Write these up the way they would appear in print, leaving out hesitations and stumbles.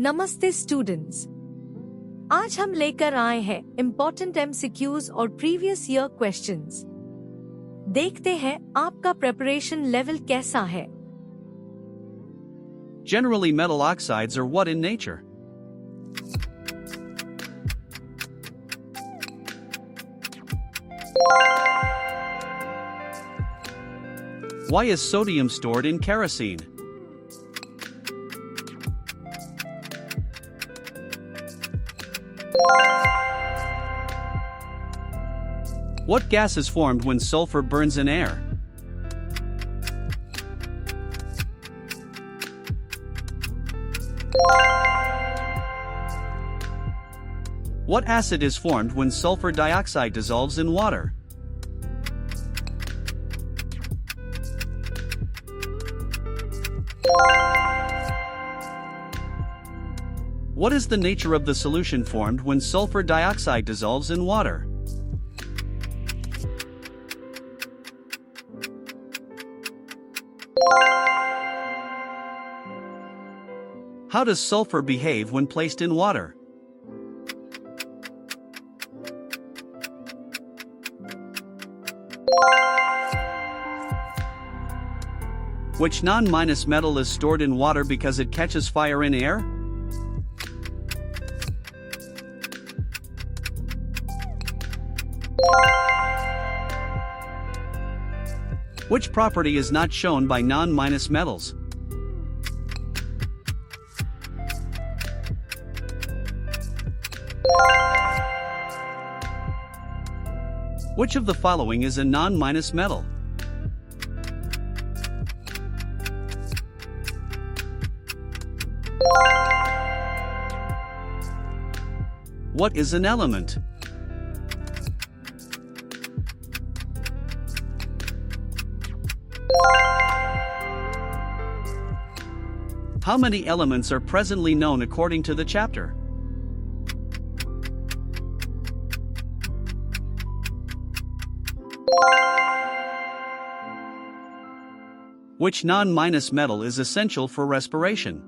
नमस्ते स्टूडेंट्स, आज हम लेकर आए हैं इम्पोर्टेंट MCQs और प्रीवियस ईयर क्वेश्चंस। देखते हैं आपका प्रिपरेशन लेवल कैसा है। Generally, metal oxides are what in nature? Why is sodium stored in kerosene? What gas is formed when sulfur burns in air? What acid is formed when sulfur dioxide dissolves in water? What is the nature of the solution formed when sulfur dioxide dissolves in water? How does sulfur behave when placed in water? Which non-minus metal is stored in water because it catches fire in air? Which property is not shown by non-minus metals? Which of the following is a non-minus metal? What is an element? How many elements are presently known according to the chapter? Which non-minus metal is essential for respiration?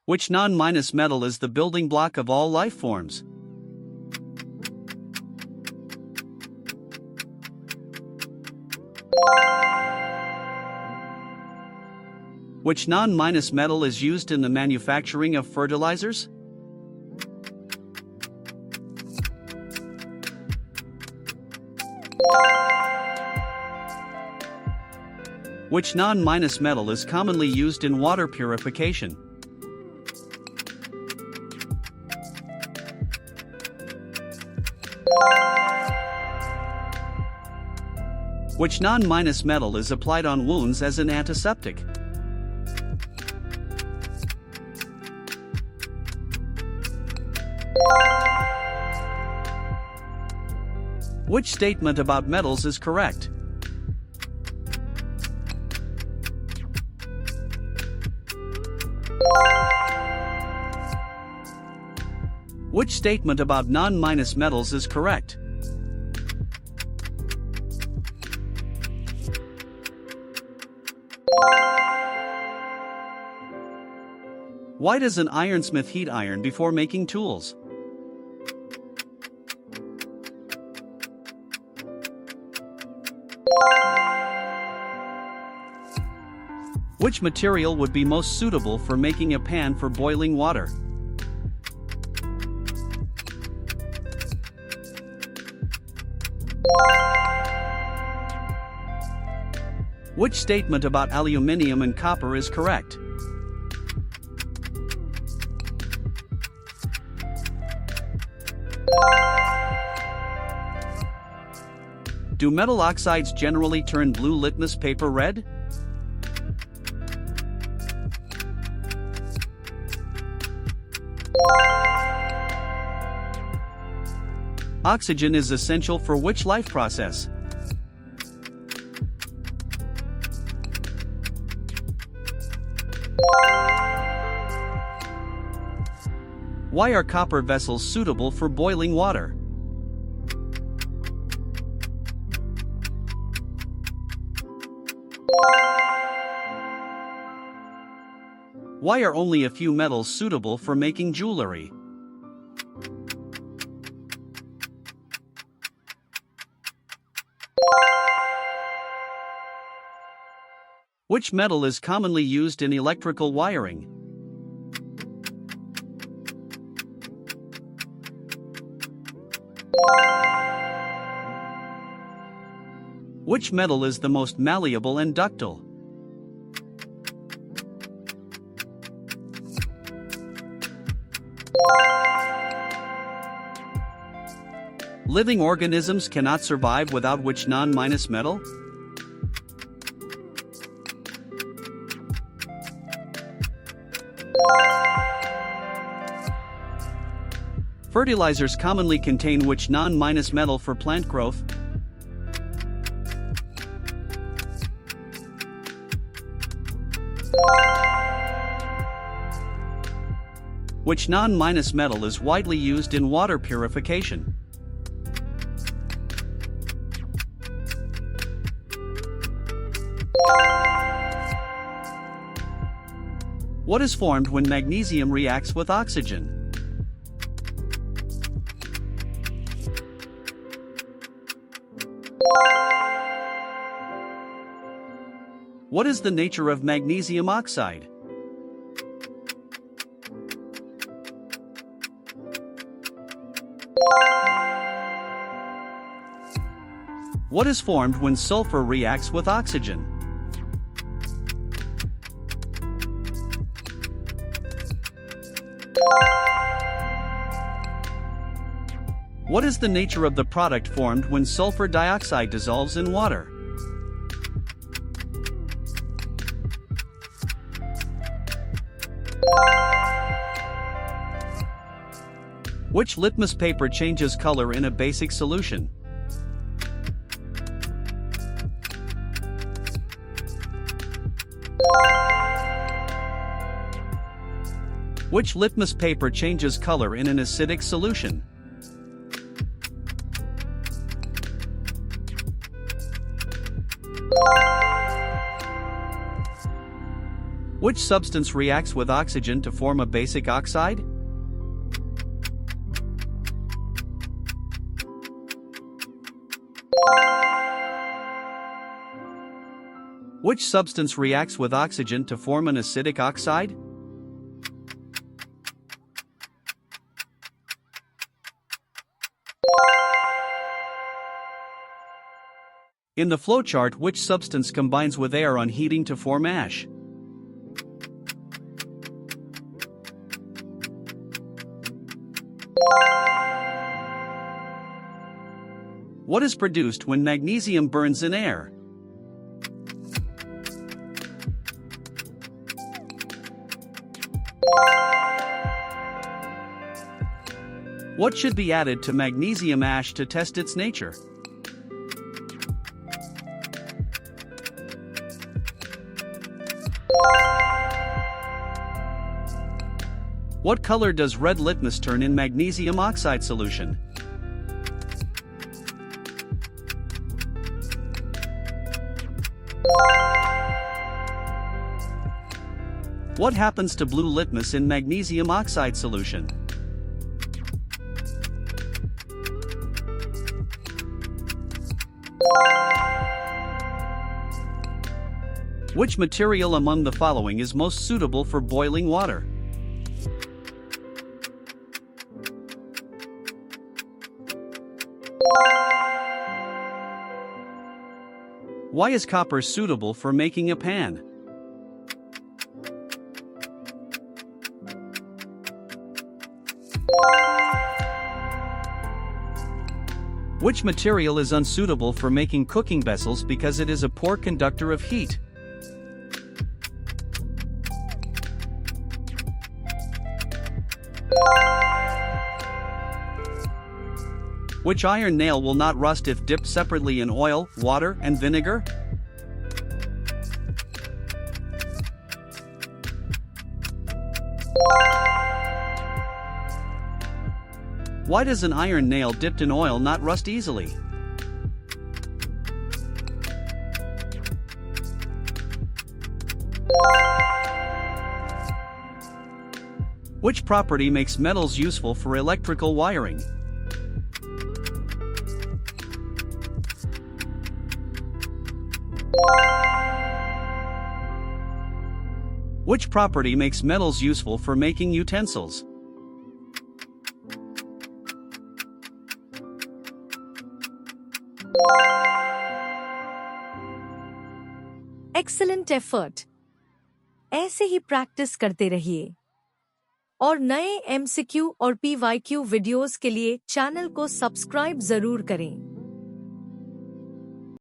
Which non-minus metal is the building block of all life forms? Which non-minus metal is used in the manufacturing of fertilizers? Which non-minus metal is commonly used in water purification? Which non-minus metal is applied on wounds as an antiseptic? Which statement about metals is correct? Which statement about non-minus metals is correct? Why does an ironsmith heat iron before making tools? Which material would be most suitable for making a pan for boiling water? Which statement about aluminium and copper is correct? Do metal oxides generally turn blue litmus paper red? Oxygen is essential for which life process? Why are copper vessels suitable for boiling water? Why are only a few metals suitable for making jewelry? Which metal is commonly used in electrical wiring? Which metal is the most malleable and ductile? Living organisms cannot survive without which non-metal? Fertilizers commonly contain which non-metal for plant growth? Which non-metal is widely used in water purification? What is formed when magnesium reacts with oxygen? What is the nature of magnesium oxide? What is formed when sulfur reacts with oxygen? What is the nature of the product formed when sulfur dioxide dissolves in water? Which litmus paper changes color in a basic solution? Which litmus paper changes color in an acidic solution? Which substance reacts with oxygen to form a basic oxide? Which substance reacts with oxygen to form an acidic oxide? In the flowchart, which substance combines with air on heating to form ash? What is produced when magnesium burns in air? What should be added to magnesium ash to test its nature? What color does red litmus turn in magnesium oxide solution? What happens to blue litmus in magnesium oxide solution? Which material among the following is most suitable for boiling water? Why is copper suitable for making a pan? Which material is unsuitable for making cooking vessels because it is a poor conductor of heat? Which iron nail will not rust if dipped separately in oil, water, and vinegar? Why does an iron nail dipped in oil not rust easily? Which property makes metals useful for electrical wiring? Which property makes metals useful for making utensils? Excellent effort. ऐसे ही practice करते रहिए और नए MCQ और PYQ videos के लिए channel को subscribe जरूर करें।